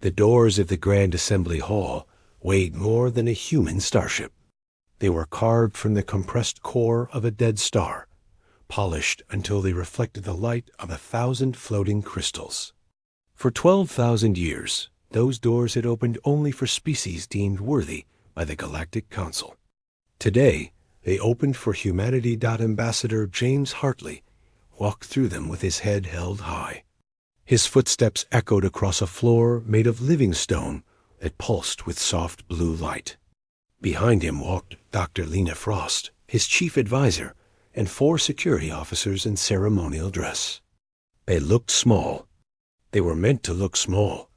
The doors of the Grand Assembly Hall weighed more than a human starship. They were carved from the compressed core of a dead star, polished until they reflected the light of 1,000 floating crystals. For 12,000 years, those doors had opened only for species deemed worthy by the Galactic Council. Today, they opened for humanity. Ambassador James Hartley walked through them with his head held high. His footsteps echoed across a floor made of living stone that pulsed with soft blue light. Behind him walked Dr. Lena Frost, his chief advisor, and 4 security officers in ceremonial dress. They looked small. They were meant to look small.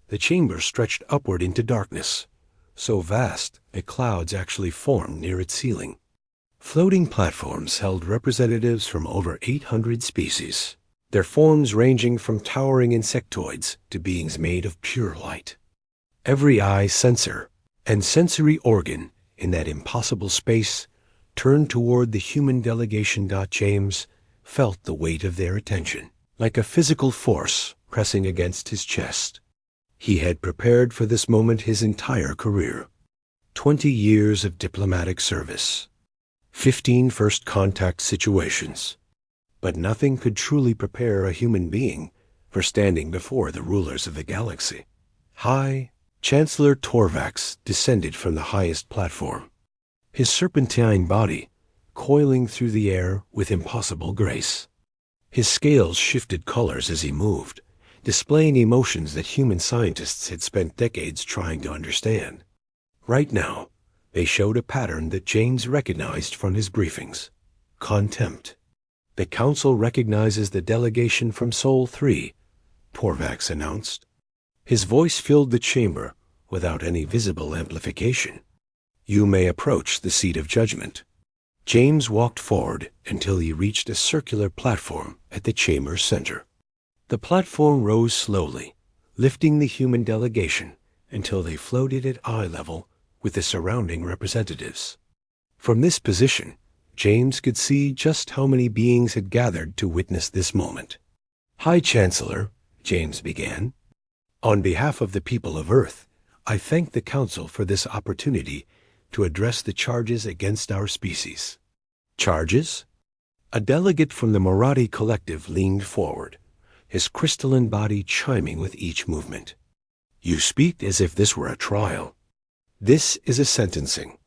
The chamber stretched upward into darkness, so vast that clouds actually formed near its ceiling. Floating platforms held representatives from over 800 species, their forms ranging from towering insectoids to beings made of pure light. Every eye sensor and sensory organ in that impossible space turned toward the human delegation. James felt the weight of their attention, like a physical force pressing against his chest. He had prepared for this moment his entire career. 20 years of diplomatic service, 15 first contact situations. But nothing could truly prepare a human being for standing before the rulers of the galaxy. High Chancellor Torvax descended from the highest platform, his serpentine body coiling through the air with impossible grace. His scales shifted colors as he moved, displaying emotions that human scientists had spent decades trying to understand. Right now, they showed a pattern that James recognized from his briefings: contempt. The Council recognizes the delegation from Sol 3, Torvax announced. His voice filled the chamber without any visible amplification. You may approach the seat of judgment. James walked forward until he reached a circular platform at the chamber's center. The platform rose slowly, lifting the human delegation until they floated at eye level with the surrounding representatives. From this position, James could see just how many beings had gathered to witness this moment. High Chancellor, James began, on behalf of the people of Earth, I thank the Council for this opportunity to address the charges against our species. Charges? A delegate from the Marathi collective leaned forward, his crystalline body chiming with each movement. You speak as if this were a trial. This is a sentencing.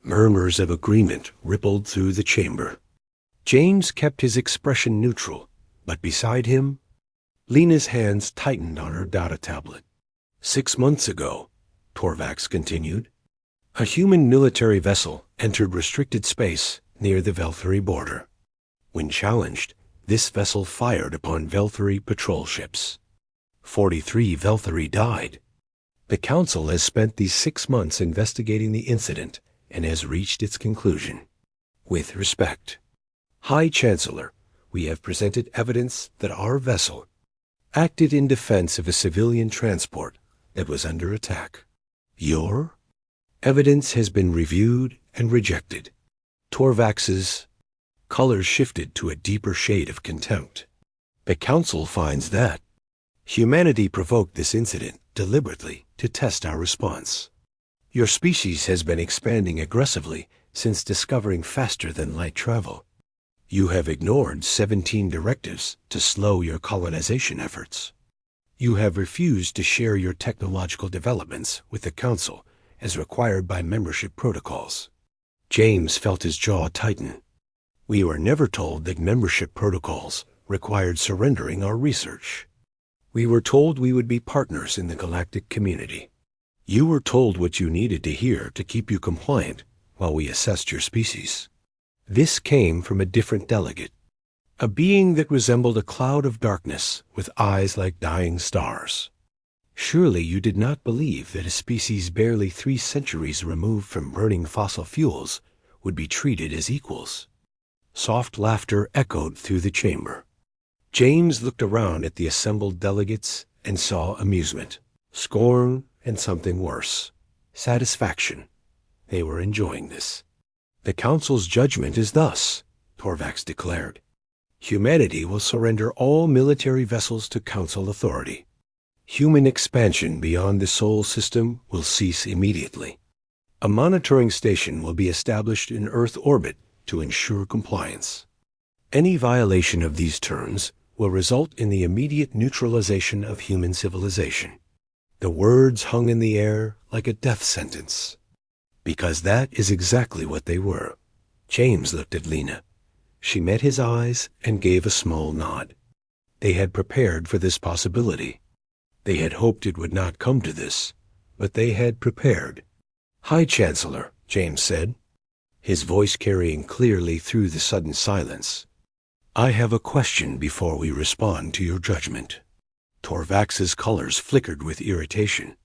Murmurs of agreement rippled through the chamber. James kept his expression neutral, but beside him, Lena's hands tightened on her data tablet. 6 months ago, Torvax continued, a human military vessel entered restricted space near the Velthari border. When challenged, this vessel fired upon Velthari patrol ships. 43 Velthari died. The Council has spent these 6 months investigating the incident and has reached its conclusion. With respect, High Chancellor, we have presented evidence that our vessel acted in defense of a civilian transport that was under attack. Your evidence has been reviewed and rejected. Torvax's colors shifted to a deeper shade of contempt. The Council finds that humanity provoked this incident deliberately to test our response. Your species has been expanding aggressively since discovering faster-than-light travel. You have ignored 17 directives to slow your colonization efforts. You have refused to share your technological developments with the Council as required by membership protocols. James felt his jaw tighten. We were never told that membership protocols required surrendering our research. We were told we would be partners in the galactic community. You were told what you needed to hear to keep you compliant while we assessed your species. This came from a different delegate, a being that resembled a cloud of darkness with eyes like dying stars. Surely you did not believe that a species barely 3 centuries removed from burning fossil fuels would be treated as equals. Soft laughter echoed through the chamber. James looked around at the assembled delegates and saw amusement, scorn, and something worse, satisfaction. They were enjoying this. The Council's judgment is thus, Torvax declared. Humanity will surrender all military vessels to Council authority. Human expansion beyond the Sol system will cease immediately. A monitoring station will be established in Earth orbit to ensure compliance. Any violation of these terms will result in the immediate neutralization of human civilization. The words hung in the air like a death sentence, because that is exactly what they were. James looked at Lena. She met his eyes and gave a small nod. They had prepared for this possibility. They had hoped it would not come to this, but they had prepared. "High Chancellor," James said, his voice carrying clearly through the sudden silence. "I have a question before we respond to your judgment." Torvax's colors flickered with irritation.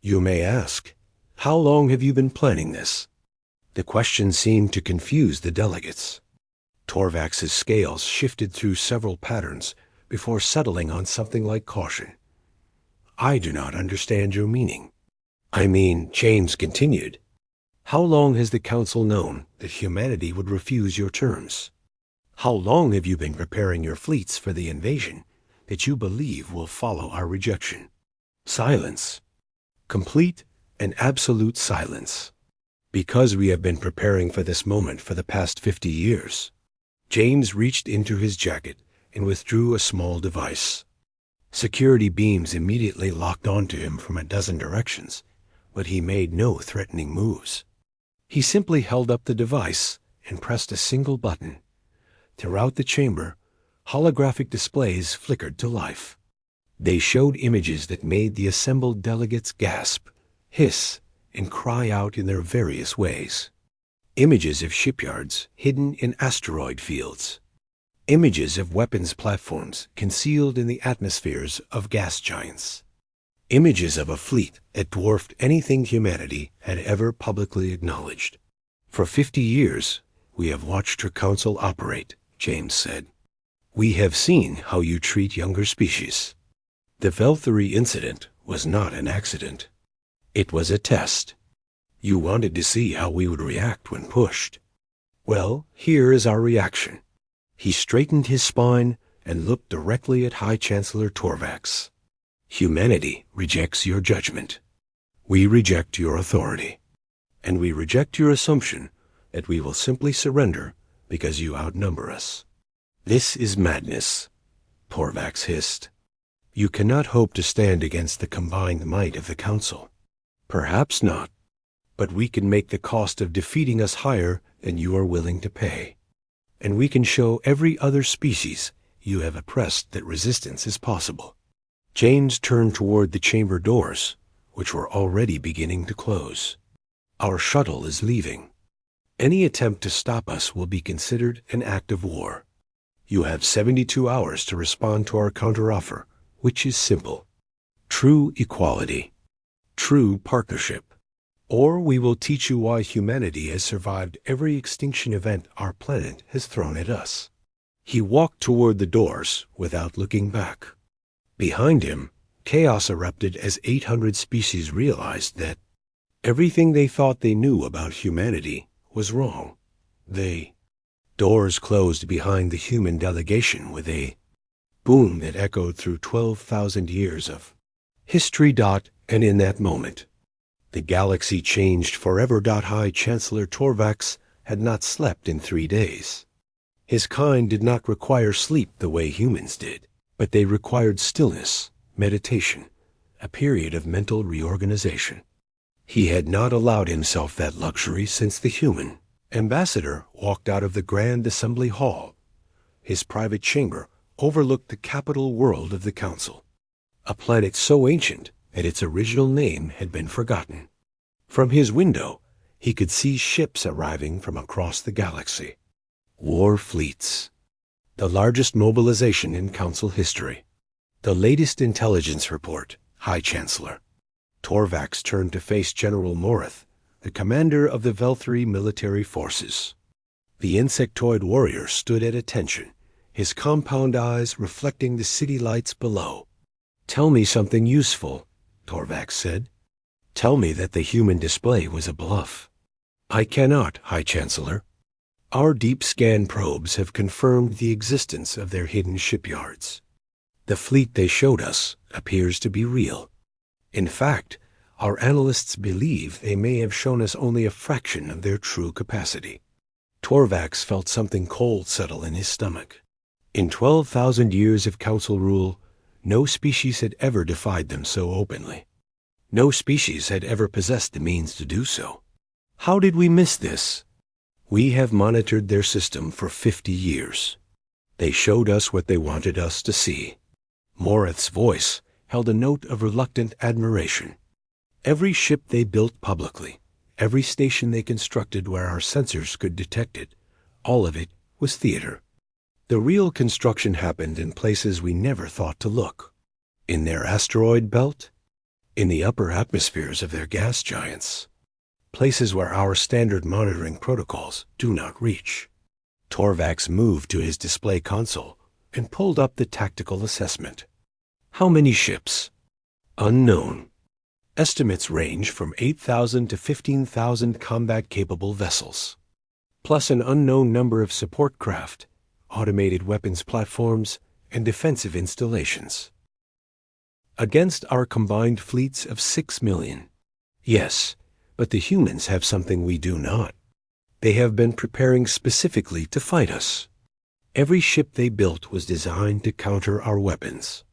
"You may ask, how long have you been planning this?" The question seemed to confuse the delegates. Torvax's scales shifted through several patterns before settling on something like caution. "I do not understand your meaning." "I mean," James continued, "how long has the Council known that humanity would refuse your terms? How long have you been preparing your fleets for the invasion that you believe will follow our rejection?" Silence. Complete and absolute silence. "Because we have been preparing for this moment for the past 50 years. James reached into his jacket and withdrew a small device. Security beams immediately locked onto him from a dozen directions, but he made no threatening moves. He simply held up the device and pressed a single button. Throughout the chamber, holographic displays flickered to life. They showed images that made the assembled delegates gasp, hiss, and cry out in their various ways. Images of shipyards hidden in asteroid fields. Images of weapons platforms concealed in the atmospheres of gas giants. Images of a fleet that dwarfed anything humanity had ever publicly acknowledged. "For 50 years, we have watched your council operate," James said. "We have seen how you treat younger species. The Velthary incident was not an accident. It was a test. You wanted to see how we would react when pushed. Well, here is our reaction." He straightened his spine and looked directly at High Chancellor Torvax. "Humanity rejects your judgment. We reject your authority. And we reject your assumption that we will simply surrender because you outnumber us." "This is madness," Torvax hissed. "You cannot hope to stand against the combined might of the Council." "Perhaps not, but we can make the cost of defeating us higher than you are willing to pay. And we can show every other species you have oppressed that resistance is possible." James turned toward the chamber doors, which were already beginning to close. "Our shuttle is leaving. Any attempt to stop us will be considered an act of war. You have 72 hours to respond to our counteroffer, which is simple. True equality. True partnership. Or we will teach you why humanity has survived every extinction event our planet has thrown at us." He walked toward the doors without looking back. Behind him, chaos erupted as 800 species realized that everything they thought they knew about humanity was wrong. Doors closed behind the human delegation with a boom that echoed through 12,000 years of history. And in that moment, the galaxy changed forever. High Chancellor Torvax had not slept in 3 days. His kind did not require sleep the way humans did, but they required stillness, meditation, a period of mental reorganization. He had not allowed himself that luxury since the human ambassador walked out of the Grand Assembly Hall. His private chamber overlooked the capital world of the Council, a planet so ancient that its original name had been forgotten. From his window, he could see ships arriving from across the galaxy. War fleets. The largest mobilization in Council history. "The latest intelligence report, High Chancellor." Torvax turned to face General Morith, the commander of the Velthary military forces. The insectoid warrior stood at attention, his compound eyes reflecting the city lights below. "Tell me something useful," Torvax said. "Tell me that the human display was a bluff." "I cannot, High Chancellor. Our deep scan probes have confirmed the existence of their hidden shipyards. The fleet they showed us appears to be real. In fact, our analysts believe they may have shown us only a fraction of their true capacity. Torvax felt something cold settle in his stomach. In 12,000 years of council rule, no species had ever defied them so openly. No species had ever possessed the means to do so. How did we miss this? We have monitored their system for 50 years. They showed us what they wanted us to see. Morith's voice held a note of reluctant admiration. Every ship they built publicly, every station they constructed where our sensors could detect it, all of it was theater. The real construction happened in places we never thought to look. In their asteroid belt, in the upper atmospheres of their gas giants, places where our standard monitoring protocols do not reach. Torvax moved to his display console and pulled up the tactical assessment. How many ships? Unknown. Estimates range from 8,000 to 15,000 combat-capable vessels, plus an unknown number of support craft, automated weapons platforms, and defensive installations. Against our combined fleets of 6 million. Yes, but the humans have something we do not. They have been preparing specifically to fight us. Every ship they built was designed to counter our weapons.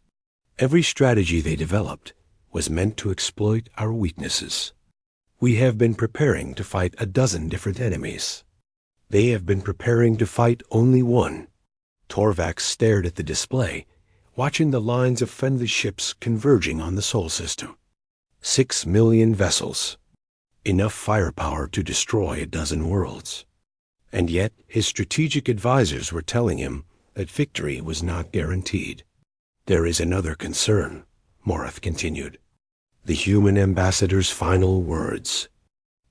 Every strategy they developed was meant to exploit our weaknesses. We have been preparing to fight a dozen different enemies. They have been preparing to fight only one. Torvax stared at the display, watching the lines of friendly ships converging on the Sol system. 6 million vessels. Enough firepower to destroy a dozen worlds. And yet, his strategic advisors were telling him that victory was not guaranteed. There is another concern, Morith continued. The human ambassador's final words.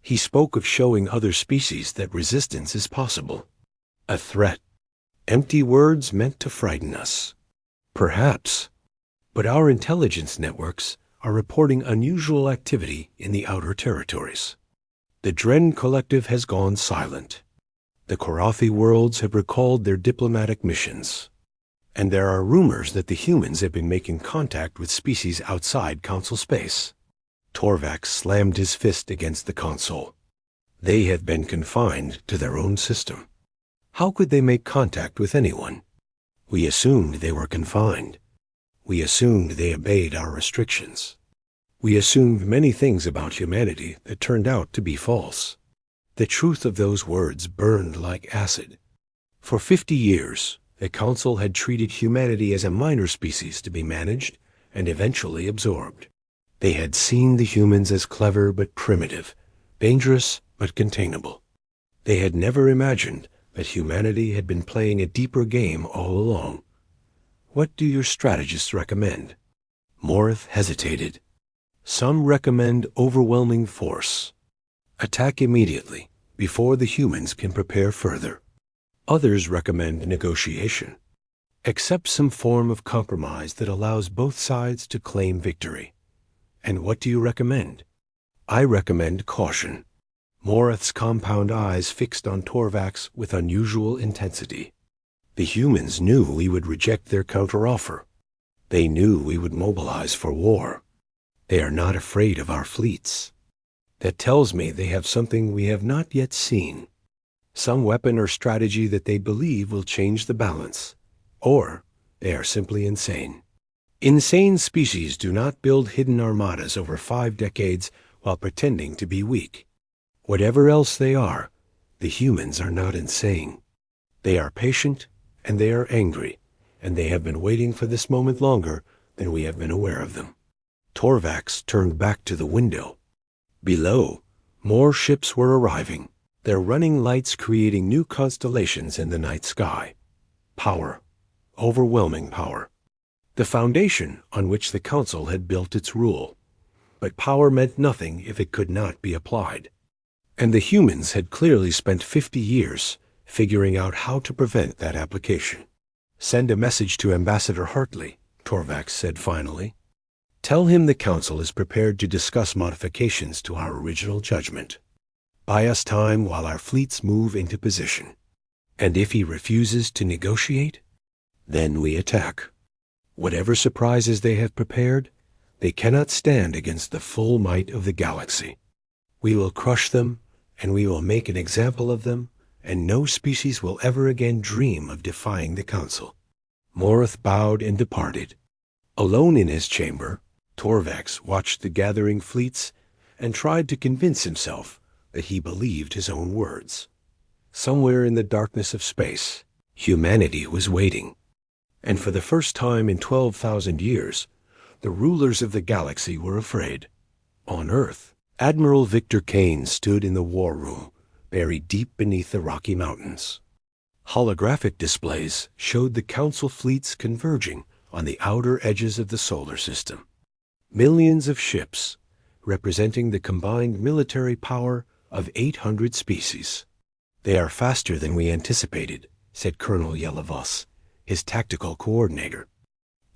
He spoke of showing other species that resistance is possible. A threat. Empty words meant to frighten us. Perhaps. But our intelligence networks are reporting unusual activity in the outer territories. The Dren Collective has gone silent. The Korathi worlds have recalled their diplomatic missions. And there are rumors that the humans have been making contact with species outside Council space. Torvax slammed his fist against the console. They have been confined to their own system. How could they make contact with anyone? We assumed they were confined. We assumed they obeyed our restrictions. We assumed many things about humanity that turned out to be false. The truth of those words burned like acid. For 50 years, the Council had treated humanity as a minor species to be managed and eventually absorbed. They had seen the humans as clever but primitive, dangerous but containable. They had never imagined that humanity had been playing a deeper game all along. What do your strategists recommend? Morith hesitated. Some recommend overwhelming force. Attack immediately, before the humans can prepare further. Others recommend negotiation. Accept some form of compromise that allows both sides to claim victory. And what do you recommend? I recommend caution. Morith's compound eyes fixed on Torvax with unusual intensity. The humans knew we would reject their counteroffer. They knew we would mobilize for war. They are not afraid of our fleets. That tells me they have something we have not yet seen. Some weapon or strategy that they believe will change the balance. Or they are simply insane. Insane species do not build hidden armadas over 5 decades while pretending to be weak. Whatever else they are, the humans are not insane. They are patient and they are angry, and they have been waiting for this moment longer than we have been aware of them. Torvax turned back to the window. Below, more ships were arriving, their running lights creating new constellations in the night sky. Power. Overwhelming power. The foundation on which the Council had built its rule. But power meant nothing if it could not be applied. And the humans had clearly spent 50 years figuring out how to prevent that application. Send a message to Ambassador Hartley, Torvax said finally. Tell him the Council is prepared to discuss modifications to our original judgment. Buy us time while our fleets move into position. And if he refuses to negotiate, then we attack. Whatever surprises they have prepared, they cannot stand against the full might of the galaxy. We will crush them, and we will make an example of them, and no species will ever again dream of defying the council." Morith bowed and departed. Alone in his chamber, Torvax watched the gathering fleets and tried to convince himself that he believed his own words. Somewhere in the darkness of space, humanity was waiting. And for the first time in 12,000 years, the rulers of the galaxy were afraid. On Earth, Admiral Victor Kane stood in the war room, buried deep beneath the Rocky Mountains. Holographic displays showed the council fleets converging on the outer edges of the solar system. Millions of ships, representing the combined military power of 800 species. "They are faster than we anticipated," said Colonel Yelavos, his tactical coordinator.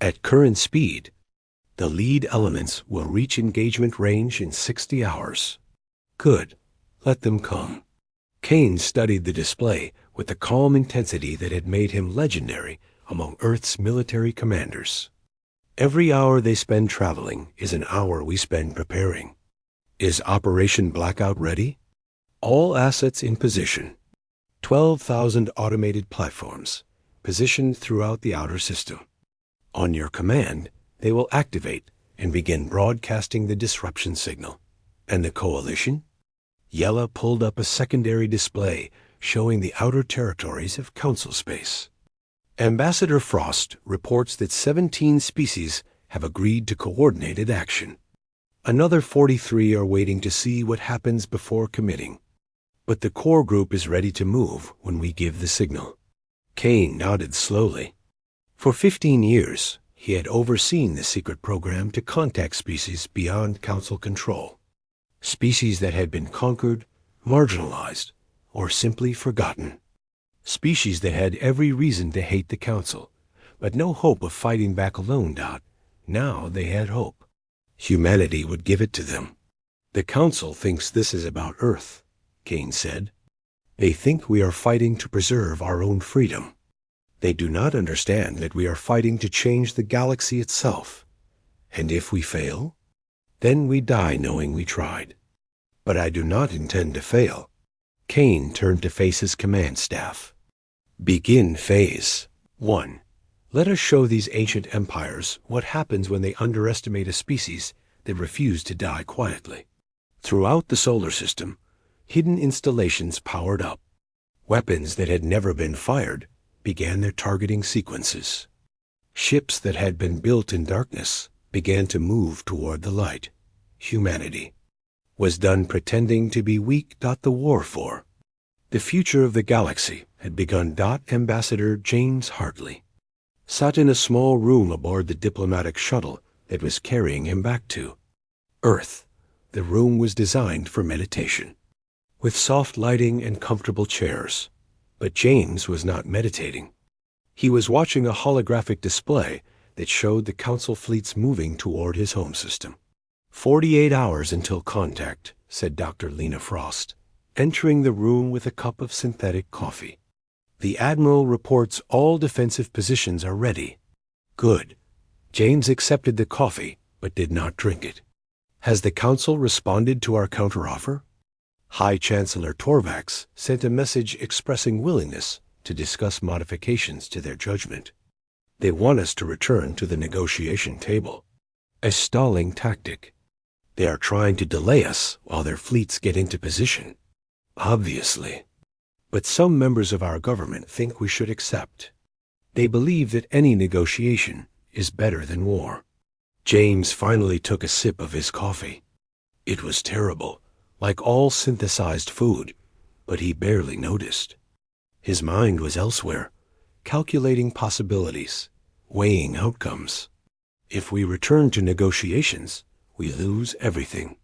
"At current speed, the lead elements will reach engagement range in 60 hours. Good. Let them come." Kane studied the display with the calm intensity that had made him legendary among Earth's military commanders. "Every hour they spend traveling is an hour we spend preparing. Is Operation Blackout ready?" "All assets in position. 12,000 automated platforms, positioned throughout the outer system. On your command, they will activate and begin broadcasting the disruption signal." "And the coalition?" Yella pulled up a secondary display showing the outer territories of council space. "Ambassador Frost reports that 17 species have agreed to coordinated action. Another 43 are waiting to see what happens before committing. But the core group is ready to move when we give the signal." Kane nodded slowly. For 15 years, he had overseen the secret program to contact species beyond council control. Species that had been conquered, marginalized, or simply forgotten. Species that had every reason to hate the council, but no hope of fighting back alone. Now they had hope. Humanity would give it to them. "The council thinks this is about Earth," Kane said. "They think we are fighting to preserve our own freedom. They do not understand that we are fighting to change the galaxy itself. And if we fail, then we die knowing we tried. But I do not intend to fail." Kane turned to face his command staff. "Begin Phase 1. Let us show these ancient empires what happens when they underestimate a species that refuse to die quietly." Throughout the solar system, hidden installations powered up. Weapons that had never been fired began their targeting sequences. Ships that had been built in darkness began to move toward the light. Humanity was done pretending to be weak. The war for the future of the galaxy had begun. Ambassador James Hartley sat in a small room aboard the diplomatic shuttle that was carrying him back to Earth. The room was designed for meditation, with soft lighting and comfortable chairs. But James was not meditating. He was watching a holographic display that showed the council fleets moving toward his home system. 48 hours until contact," said Dr. Lena Frost, entering the room with a cup of synthetic coffee. "The Admiral reports all defensive positions are ready." "Good." James accepted the coffee, but did not drink it. "Has the Council responded to our counteroffer?" High Chancellor Torvax sent a message expressing willingness to discuss modifications to their judgment. "They want us to return to the negotiation table." "A stalling tactic. They are trying to delay us while their fleets get into position." "Obviously. But some members of our government think we should accept. They believe that any negotiation is better than war." James finally took a sip of his coffee. It was terrible, like all synthesized food, but he barely noticed. His mind was elsewhere, calculating possibilities, weighing outcomes. If we return to negotiations, we lose everything.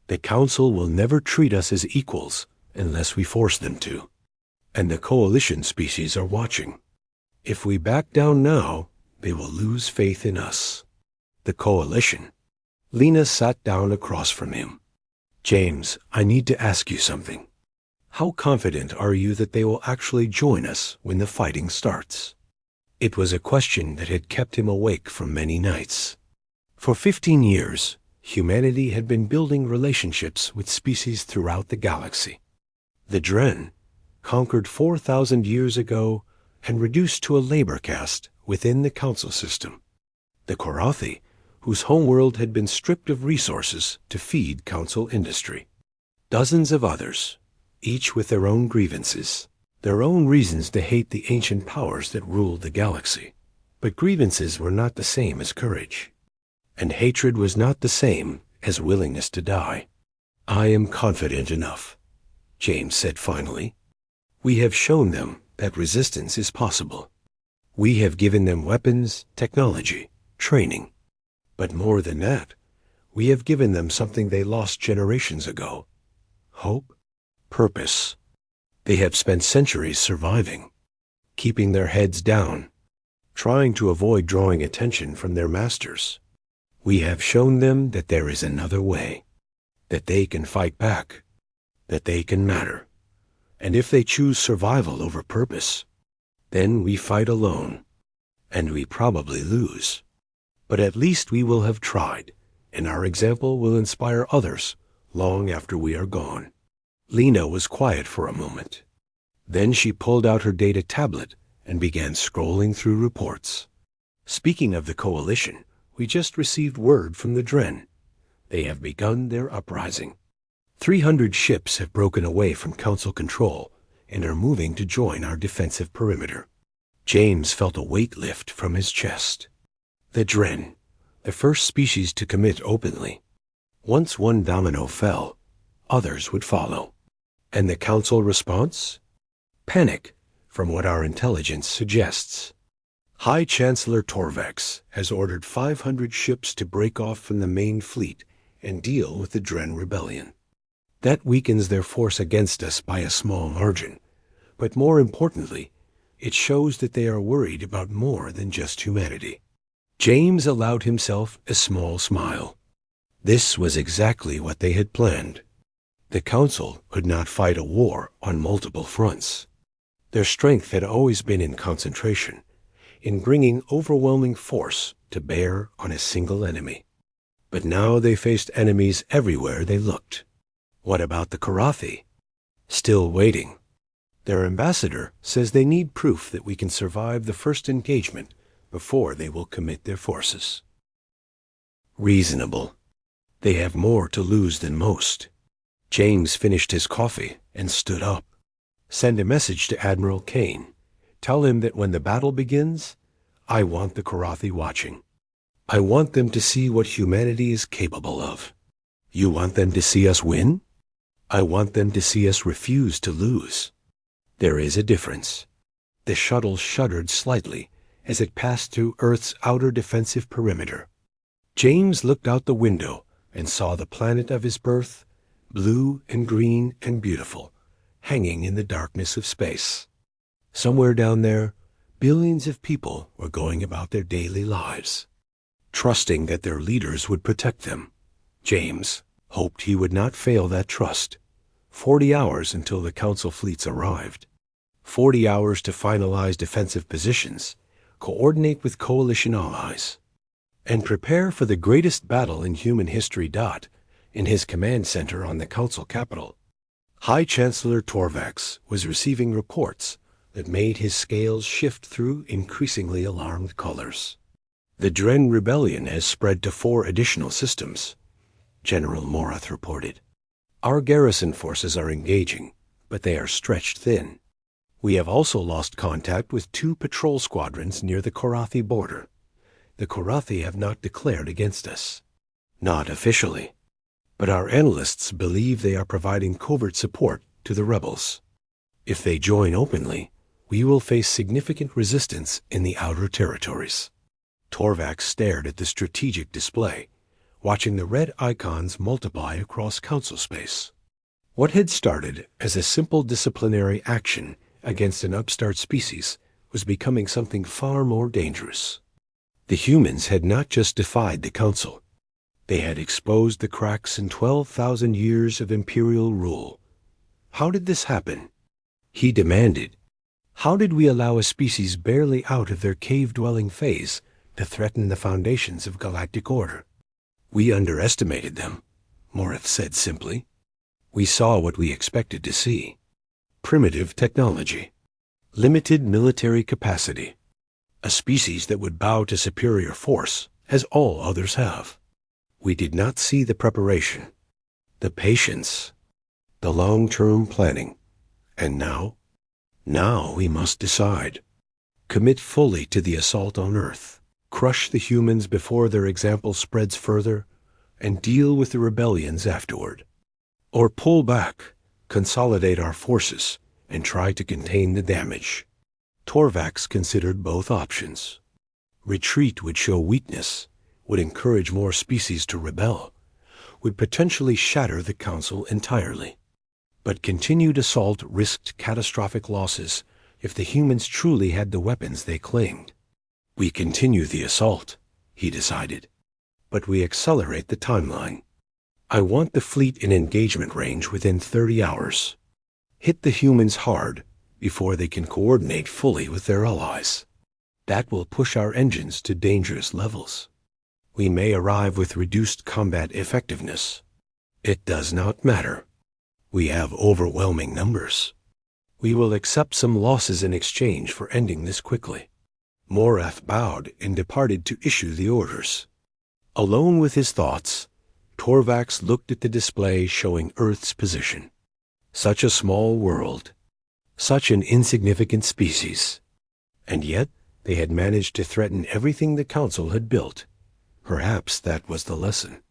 The Council will never treat us as equals unless we force them to. And the coalition species are watching. If we back down now, they will lose faith in us. The coalition. Lena sat down across from him. "James, I need to ask you something. How confident are you that they will actually join us when the fighting starts?" It was a question that had kept him awake for many nights. For 15 years, humanity had been building relationships with species throughout the galaxy. The Dren, conquered 4,000 years ago and reduced to a labor caste within the council system. The Korathi, whose homeworld had been stripped of resources to feed council industry. Dozens of others, each with their own grievances, their own reasons to hate the ancient powers that ruled the galaxy. But grievances were not the same as courage, and hatred was not the same as willingness to die. "I am confident enough," James said finally. "We have shown them that resistance is possible. We have given them weapons, technology, training. But more than that, we have given them something they lost generations ago: hope, purpose. They have spent centuries surviving, keeping their heads down, trying to avoid drawing attention from their masters. We have shown them that there is another way, that they can fight back, that they can matter. And if they choose survival over purpose, then we fight alone, and we probably lose. But at least we will have tried, and our example will inspire others long after we are gone." Lena was quiet for a moment. Then she pulled out her data tablet and began scrolling through reports. "Speaking of the coalition, we just received word from the Dren. They have begun their uprising. 300 ships have broken away from council control and are moving to join our defensive perimeter." James felt a weight lift from his chest. The Dren, the first species to commit openly. Once one domino fell, others would follow. And the council response? Panic, from what our intelligence suggests. High Chancellor Torvax has ordered 500 ships to break off from the main fleet and deal with the Dren rebellion. That weakens their force against us by a small margin, but more importantly, it shows that they are worried about more than just humanity. James allowed himself a small smile. This was exactly what they had planned. The council could not fight a war on multiple fronts. Their strength had always been in concentration, in bringing overwhelming force to bear on a single enemy. But now they faced enemies everywhere they looked. What about the Korathi? Still waiting. Their ambassador says they need proof that we can survive the first engagement before they will commit their forces. Reasonable. They have more to lose than most. James finished his coffee and stood up. Send a message to Admiral Kane. Tell him that when the battle begins, I want the Korathi watching. I want them to see what humanity is capable of. You want them to see us win? I want them to see us refuse to lose. There is a difference. The shuttle shuddered slightly as it passed through Earth's outer defensive perimeter. James looked out the window and saw the planet of his birth, blue and green and beautiful, hanging in the darkness of space. Somewhere down there, billions of people were going about their daily lives, trusting that their leaders would protect them. James hoped he would not fail that trust. 40 hours until the council fleets arrived. 40 hours to finalize defensive positions, coordinate with coalition allies, and prepare for the greatest battle in human history. In his command center on the council capital, High Chancellor Torvax was receiving reports that made his scales shift through increasingly alarmed colors. The Dren rebellion has spread to 4 additional systems, General Morath reported. Our garrison forces are engaging, but they are stretched thin. We have also lost contact with 2 patrol squadrons near the Korathi border. The Korathi have not declared against us. Not officially. But our analysts believe they are providing covert support to the rebels. If they join openly, we will face significant resistance in the outer territories. Torvax stared at the strategic display, watching the red icons multiply across council space. What had started as a simple disciplinary action against an upstart species was becoming something far more dangerous. The humans had not just defied the council. They had exposed the cracks in 12,000 years of imperial rule. How did this happen? He demanded. How did we allow a species barely out of their cave-dwelling phase to threaten the foundations of galactic order? We underestimated them, Morith said simply. We saw what we expected to see. Primitive technology. Limited military capacity. A species that would bow to superior force, as all others have. We did not see the preparation, the patience, the long-term planning. And now we must decide. Commit fully to the assault on Earth. Crush the humans before their example spreads further, and deal with the rebellions afterward. Or pull back, consolidate our forces, and try to contain the damage. Torvax considered both options. Retreat would show weakness, would encourage more species to rebel, would potentially shatter the Council entirely. But continued assault risked catastrophic losses if the humans truly had the weapons they claimed. We continue the assault, he decided, but we accelerate the timeline. I want the fleet in engagement range within 30 hours. Hit the humans hard before they can coordinate fully with their allies. That will push our engines to dangerous levels. We may arrive with reduced combat effectiveness. It does not matter. We have overwhelming numbers. We will accept some losses in exchange for ending this quickly. Morath bowed and departed to issue the orders. Alone with his thoughts, Torvax looked at the display showing Earth's position. Such a small world. Such an insignificant species. And yet they had managed to threaten everything the Council had built. Perhaps that was the lesson.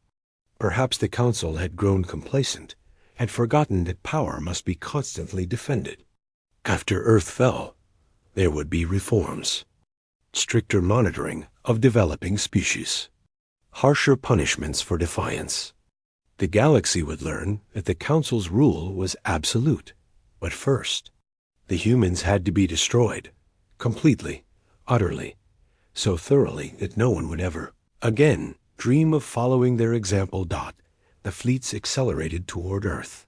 Perhaps the Council had grown complacent, had forgotten that power must be constantly defended. After Earth fell, there would be reforms. Stricter monitoring of developing species. Harsher punishments for defiance. The galaxy would learn that the Council's rule was absolute. But first, the humans had to be destroyed. Completely, utterly, so thoroughly that no one would ever again dream of following their example. The fleets accelerated toward Earth,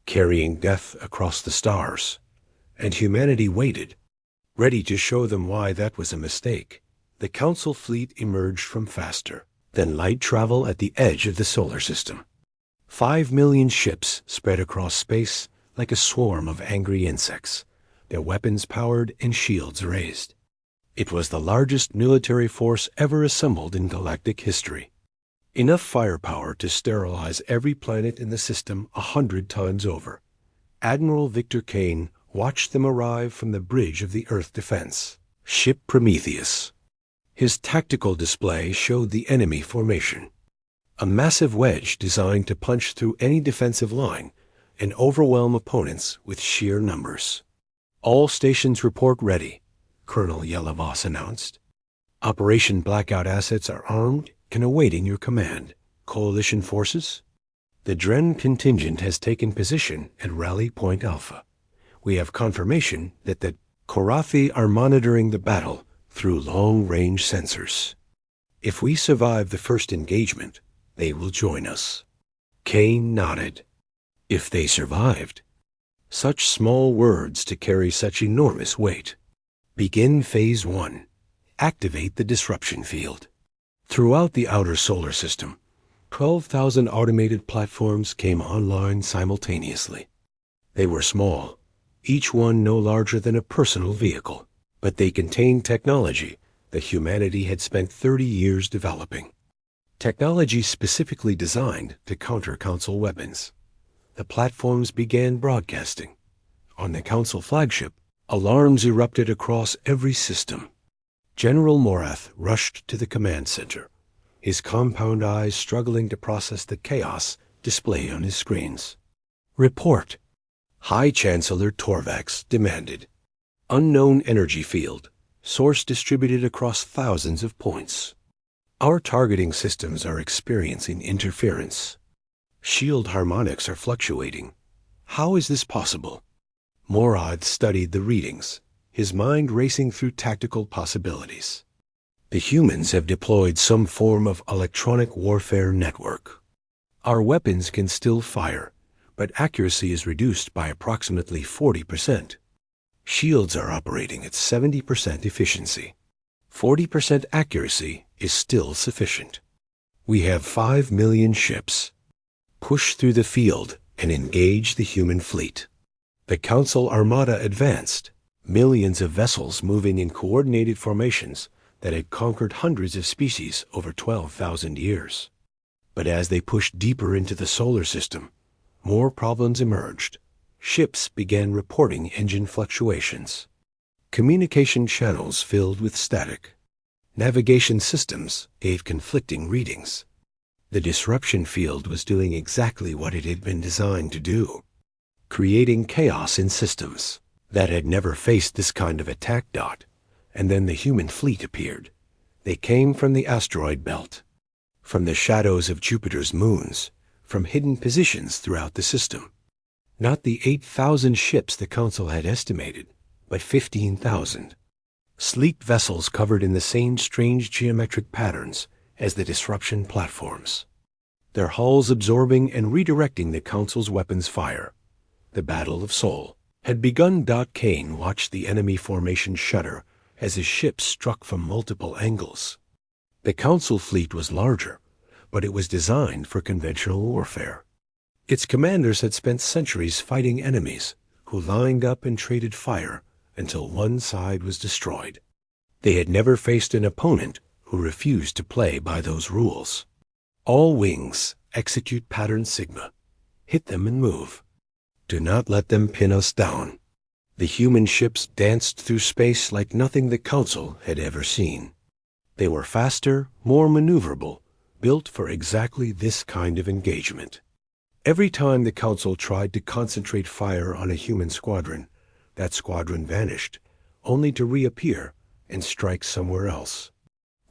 carrying death across the stars, and humanity waited, ready to show them why that was a mistake. The Council fleet emerged from faster than light travel at the edge of the solar system. 5 million ships spread across space like a swarm of angry insects, their weapons powered and shields raised. It was the largest military force ever assembled in galactic history. Enough firepower to sterilize every planet in the system 100 times over. Admiral Victor Kane watched them arrive from the bridge of the Earth defense, Ship Prometheus. His tactical display showed the enemy formation. A massive wedge designed to punch through any defensive line and overwhelm opponents with sheer numbers. All stations report ready, Colonel Yelavos announced. Operation Blackout assets are armed and awaiting your command. Coalition forces? The Dren contingent has taken position at Rally Point Alpha. We have confirmation that the Korathi are monitoring the battle through long-range sensors. If we survive the first engagement, they will join us. Kane nodded. If they survived. Such small words to carry such enormous weight. Begin Phase 1. Activate the disruption field. Throughout the outer solar system, 12,000 automated platforms came online simultaneously. They were small, each one no larger than a personal vehicle, but they contained technology that humanity had spent 30 years developing. Technology specifically designed to counter Council weapons. The platforms began broadcasting. On the Council flagship, alarms erupted across every system. General Morath rushed to the command center, his compound eyes struggling to process the chaos displayed on his screens. Report, High Chancellor Torvax demanded. Unknown energy field, source distributed across thousands of points. Our targeting systems are experiencing interference. Shield harmonics are fluctuating. How is this possible? Morad studied the readings, his mind racing through tactical possibilities. The humans have deployed some form of electronic warfare network. Our weapons can still fire, but accuracy is reduced by approximately 40%. Shields are operating at 70% efficiency. 40% accuracy is still sufficient. We have 5 million ships. Push through the field and engage the human fleet. The Council Armada advanced, millions of vessels moving in coordinated formations that had conquered hundreds of species over 12,000 years. But as they pushed deeper into the solar system, more problems emerged. Ships began reporting engine fluctuations. Communication channels filled with static. Navigation systems gave conflicting readings. The disruption field was doing exactly what it had been designed to do, creating chaos in systems that had never faced this kind of attack. And then the human fleet appeared. They came from the asteroid belt, from the shadows of Jupiter's moons, from hidden positions throughout the system. Not the 8,000 ships the Council had estimated, but 15,000. Sleek vessels covered in the same strange geometric patterns as the disruption platforms, their hulls absorbing and redirecting the Council's weapons fire. The Battle of Sol had begun. Kane watched the enemy formation shudder as his ships struck from multiple angles. The Council fleet was larger, but it was designed for conventional warfare. Its commanders had spent centuries fighting enemies who lined up and traded fire until one side was destroyed. They had never faced an opponent who refused to play by those rules. All wings execute pattern sigma. Hit them and move. Do not let them pin us down. The human ships danced through space like nothing the Council had ever seen. They were faster, more maneuverable, built for exactly this kind of engagement. Every time the Council tried to concentrate fire on a human squadron, that squadron vanished, only to reappear and strike somewhere else.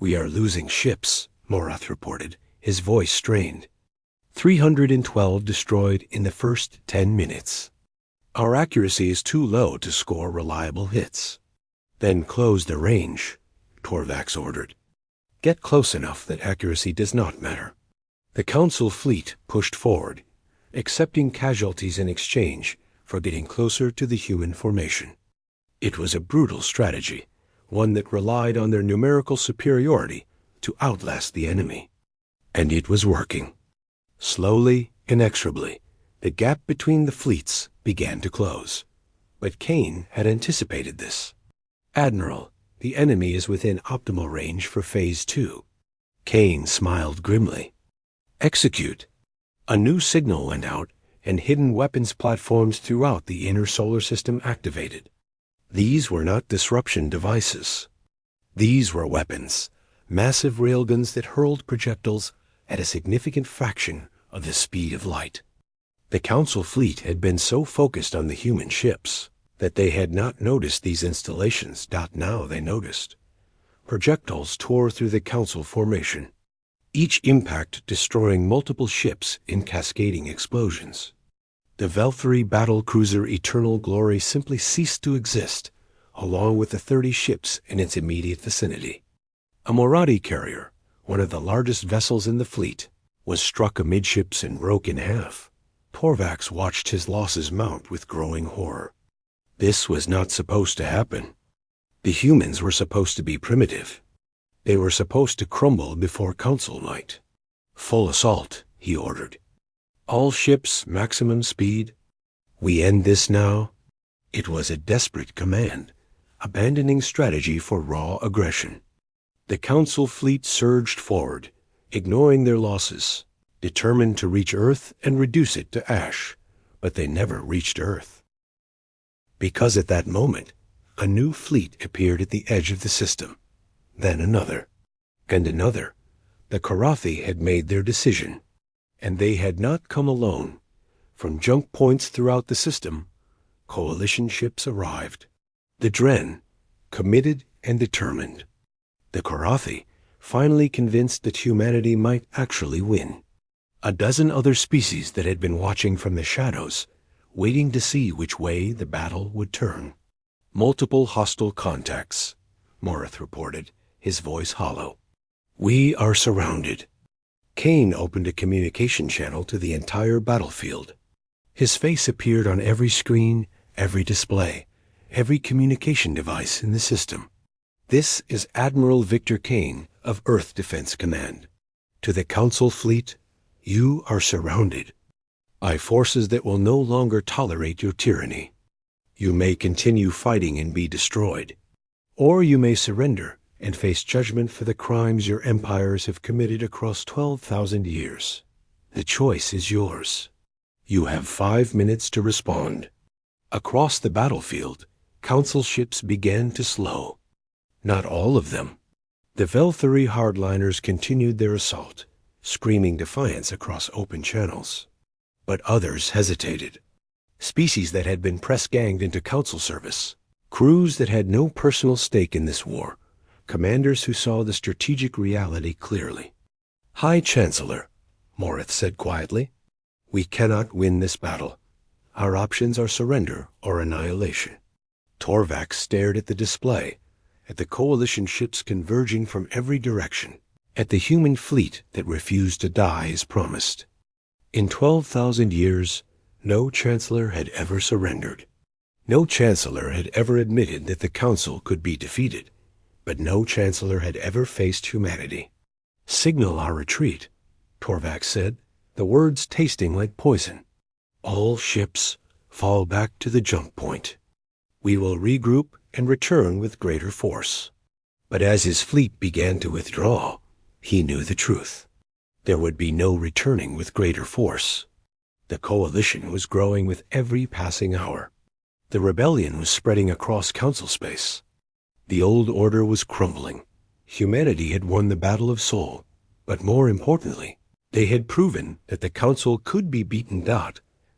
"We are losing ships," Morath reported, his voice strained. 312 destroyed in the first 10 minutes. "Our accuracy is too low to score reliable hits." "Then close the range," Torvax ordered. "Get close enough that accuracy does not matter." The Council fleet pushed forward, accepting casualties in exchange for getting closer to the human formation. It was a brutal strategy, one that relied on their numerical superiority to outlast the enemy. And it was working. Slowly, inexorably, the gap between the fleets began to close. But Kane had anticipated this. "Admiral, the enemy is within optimal range for Phase 2. Kane smiled grimly. "Execute." A new signal went out, and hidden weapons platforms throughout the inner solar system activated. These were not disruption devices. These were weapons, massive railguns that hurled projectiles at a significant fraction of the speed of light. The Council fleet had been so focused on the human ships that they had not noticed these installations. Now they noticed. Projectiles tore through the Council formation, each impact destroying multiple ships in cascading explosions. The Veltri battlecruiser Eternal Glory simply ceased to exist, along with the 30 ships in its immediate vicinity. A Moradi carrier, one of the largest vessels in the fleet, was struck amidships and broke in half. Torvax watched his losses mount with growing horror. This was not supposed to happen. The humans were supposed to be primitive. They were supposed to crumble before Council might. "Full assault," he ordered. "All ships, maximum speed. We end this now." It was a desperate command, abandoning strategy for raw aggression. The Council fleet surged forward, ignoring their losses, determined to reach Earth and reduce it to ash, but they never reached Earth. Because at that moment, a new fleet appeared at the edge of the system. Then another, and another. The Karathi had made their decision, and they had not come alone. From junk points throughout the system, coalition ships arrived. The Dren, committed and determined. The Karathi, finally convinced that humanity might actually win. A dozen other species that had been watching from the shadows, waiting to see which way the battle would turn. "Multiple hostile contacts," Morath reported, his voice hollow. "We are surrounded." Kane opened a communication channel to the entire battlefield. His face appeared on every screen, every display, every communication device in the system. This is Admiral Victor Kane of Earth Defense Command. To the Council fleet, you are surrounded by forces that will no longer tolerate your tyranny. You may continue fighting and be destroyed, or you may surrender and face judgment for the crimes your empires have committed across 12,000 years. The choice is yours. You have 5 minutes to respond. Across the battlefield, Council ships began to slow. Not all of them. The Velthari hardliners continued their assault, screaming defiance across open channels. But others hesitated. Species that had been press-ganged into Council service, crews that had no personal stake in this war, commanders who saw the strategic reality clearly. High Chancellor, Morith said quietly, we cannot win this battle. Our options are surrender or annihilation. Torvax stared at the display, at the coalition ships converging from every direction, at the human fleet that refused to die as promised. In 12,000 years, no Chancellor had ever surrendered. No Chancellor had ever admitted that the Council could be defeated, but no Chancellor had ever faced humanity. Signal our retreat, Torvax said, the words tasting like poison. All ships fall back to the jump point. We will regroup and return with greater force. But as his fleet began to withdraw, he knew the truth. There would be no returning with greater force. The coalition was growing with every passing hour. The rebellion was spreading across Council space. The old order was crumbling. Humanity had won the battle of Sol, but more importantly, they had proven that the Council could be beaten down,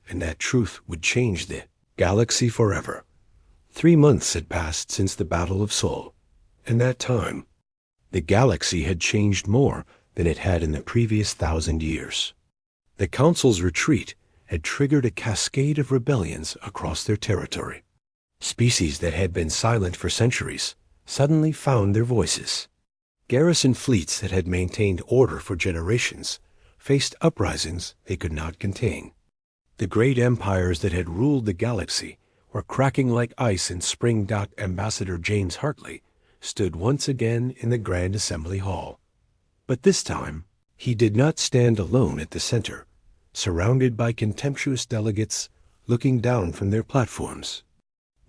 and that truth would change the galaxy forever. 3 months had passed since the Battle of Sol. In that time, the galaxy had changed more than it had in the previous 1,000 years. The Council's retreat had triggered a cascade of rebellions across their territory. Species that had been silent for centuries suddenly found their voices. Garrison fleets that had maintained order for generations faced uprisings they could not contain. The great empires that had ruled the galaxy were cracking like ice, and Spring Dot Ambassador James Hartley stood once again in the Grand Assembly Hall. But this time, he did not stand alone at the center, surrounded by contemptuous delegates looking down from their platforms.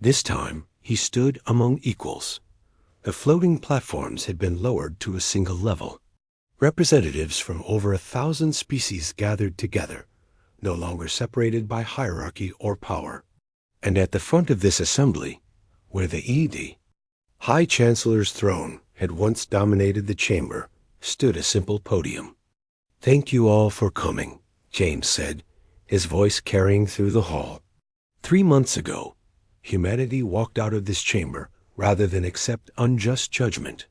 This time, he stood among equals. The floating platforms had been lowered to a single level. Representatives from over 1,000 species gathered together, no longer separated by hierarchy or power. And at the front of this assembly, where the ED, High Chancellor's throne, had once dominated the chamber, stood a simple podium. Thank you all for coming, James said, his voice carrying through the hall. 3 months ago, humanity walked out of this chamber rather than accept unjust judgment.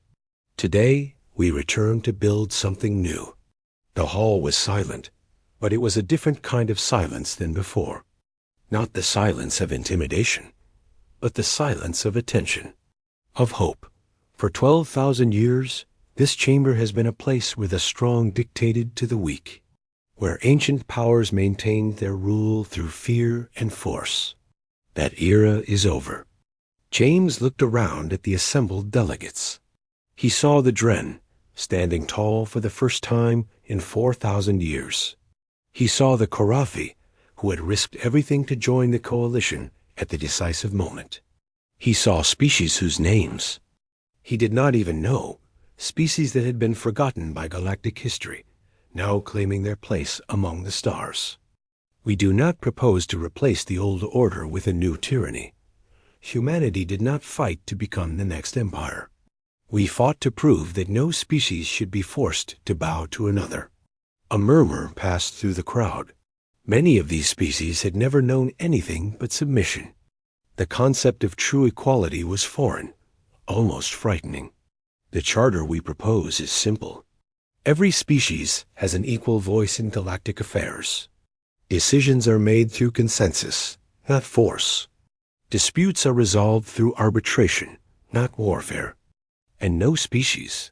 Today, we return to build something new. The hall was silent, but it was a different kind of silence than before. Not the silence of intimidation, but the silence of attention, of hope. For 12,000 years, this chamber has been a place where the strong dictated to the weak, where ancient powers maintained their rule through fear and force. That era is over. James looked around at the assembled delegates. He saw the Dren, standing tall for the first time in 4,000 years. He saw the Korathi, who had risked everything to join the coalition at the decisive moment. He saw species whose names he did not even know, species that had been forgotten by galactic history, now claiming their place among the stars. We do not propose to replace the old order with a new tyranny. Humanity did not fight to become the next empire. We fought to prove that no species should be forced to bow to another. A murmur passed through the crowd. Many of these species had never known anything but submission. The concept of true equality was foreign, almost frightening. The charter we propose is simple. Every species has an equal voice in galactic affairs. Decisions are made through consensus, not force. Disputes are resolved through arbitration, not warfare. And no species,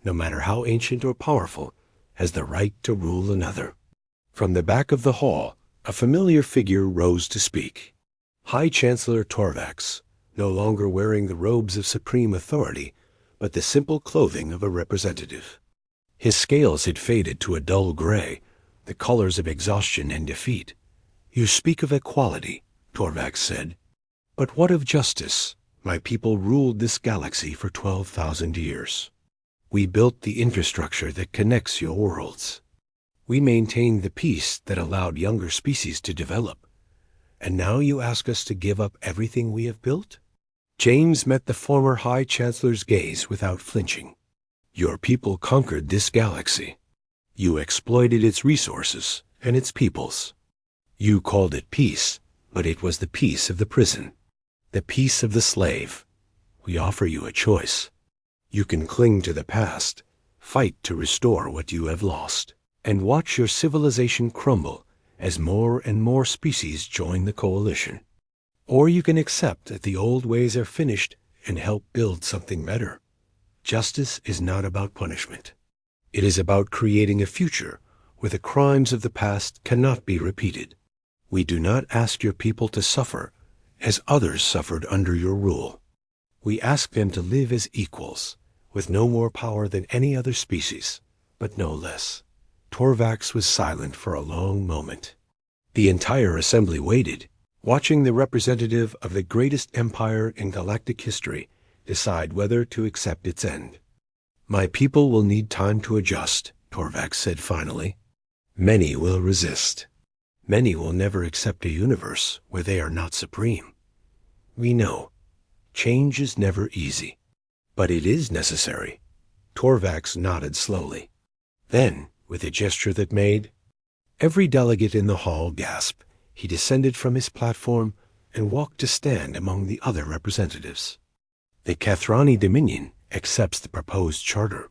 no matter how ancient or powerful, has the right to rule another. From the back of the hall, a familiar figure rose to speak. High Chancellor Torvax, no longer wearing the robes of supreme authority, but the simple clothing of a representative. His scales had faded to a dull gray, the colors of exhaustion and defeat. "You speak of equality," Torvax said. "But what of justice? My people ruled this galaxy for 12,000 years. We built the infrastructure that connects your worlds. We maintained the peace that allowed younger species to develop. And now you ask us to give up everything we have built?" James met the former High Chancellor's gaze without flinching. "Your people conquered this galaxy. You exploited its resources and its peoples. You called it peace, but it was the peace of the prison, the peace of the slave. We offer you a choice. You can cling to the past, fight to restore what you have lost, and watch your civilization crumble as more and more species join the coalition. Or you can accept that the old ways are finished and help build something better. Justice is not about punishment. It is about creating a future where the crimes of the past cannot be repeated. We do not ask your people to suffer as others suffered under your rule. We ask them to live as equals, with no more power than any other species, but no less." Torvax was silent for a long moment. The entire assembly waited, watching the representative of the greatest empire in galactic history decide whether to accept its end. "My people will need time to adjust," Torvax said finally. "Many will resist. Many will never accept a universe where they are not supreme. We know. Change is never easy. But it is necessary." Torvax nodded slowly. Then, with a gesture that made every delegate in the hall gasp, he descended from his platform and walked to stand among the other representatives. "The Kathrani Dominion accepts the proposed charter.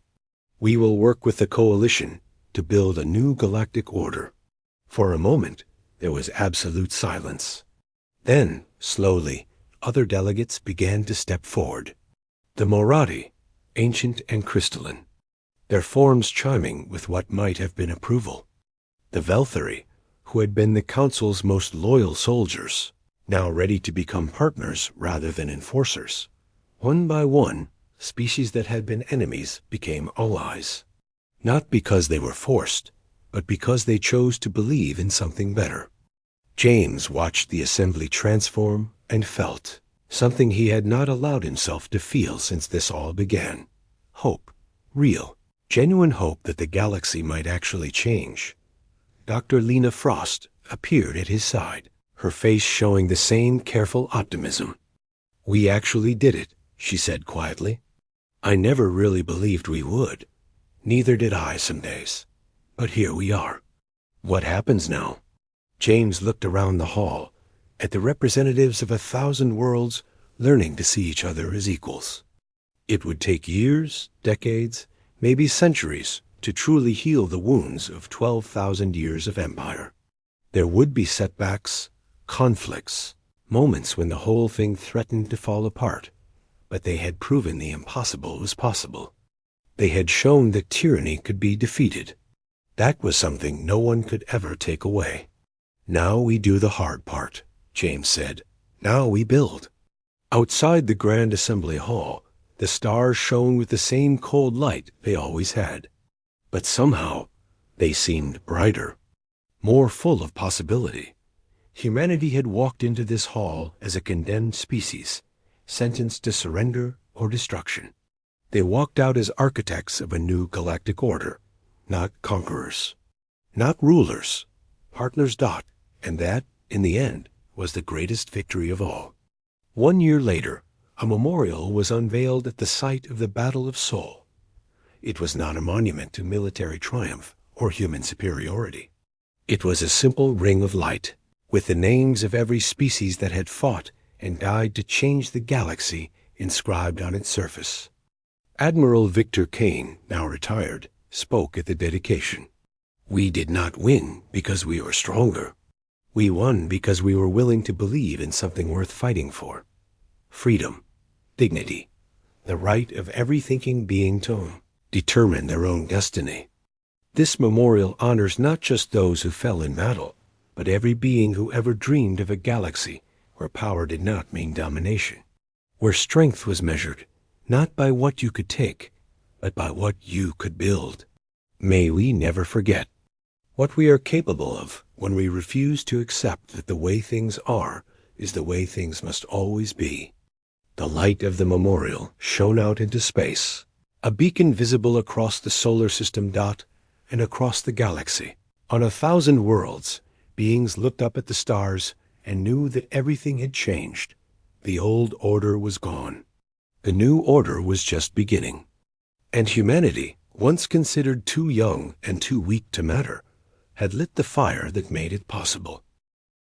We will work with the coalition to build a new galactic order." For a moment, there was absolute silence. Then, slowly, other delegates began to step forward. The Moradi, ancient and crystalline, their forms chiming with what might have been approval. The Velthari, who had been the Council's most loyal soldiers, now ready to become partners rather than enforcers. One by one, species that had been enemies became allies, not because they were forced, but because they chose to believe in something better. James watched the assembly transform and felt something he had not allowed himself to feel since this all began. Hope. Real, genuine hope that the galaxy might actually change. Dr. Lena Frost appeared at his side, her face showing the same careful optimism. "We actually did it," she said quietly. "I never really believed we would. Neither did I some days. But here we are. What happens now?" James looked around the hall, at the representatives of 1,000 worlds learning to see each other as equals. It would take years, decades, maybe centuries to truly heal the wounds of 12,000 years of empire. There would be setbacks, conflicts, moments when the whole thing threatened to fall apart, but they had proven the impossible was possible. They had shown that tyranny could be defeated. That was something no one could ever take away. "Now we do the hard part," James said. "Now we build." Outside the Grand Assembly Hall, the stars shone with the same cold light they always had. But somehow, they seemed brighter, more full of possibility. Humanity had walked into this hall as a condemned species, sentenced to surrender or destruction. They walked out as architects of a new galactic order, not conquerors, not rulers, partners. And that, in the end, was the greatest victory of all. 1 year later, a memorial was unveiled at the site of the Battle of Sol. It was not a monument to military triumph or human superiority. It was a simple ring of light, with the names of every species that had fought and died to change the galaxy inscribed on its surface. Admiral Victor Kane, now retired, spoke at the dedication. "We did not win because we were stronger. We won because we were willing to believe in something worth fighting for. Freedom, dignity, the right of every thinking being to determine their own destiny." This memorial honors not just those who fell in battle, but every being who ever dreamed of a galaxy where power did not mean domination. where strength was measured not by what you could take, but by what you could build. May we never forget what we are capable of when we refuse to accept that the way things are is the way things must always be. The light of the memorial shone out into space, a beacon visible across the solar system and across the galaxy. On 1,000 worlds, beings looked up at the stars and knew that everything had changed. The old order was gone. The new order was just beginning. And humanity, once considered too young and too weak to matter, had lit the fire that made it possible.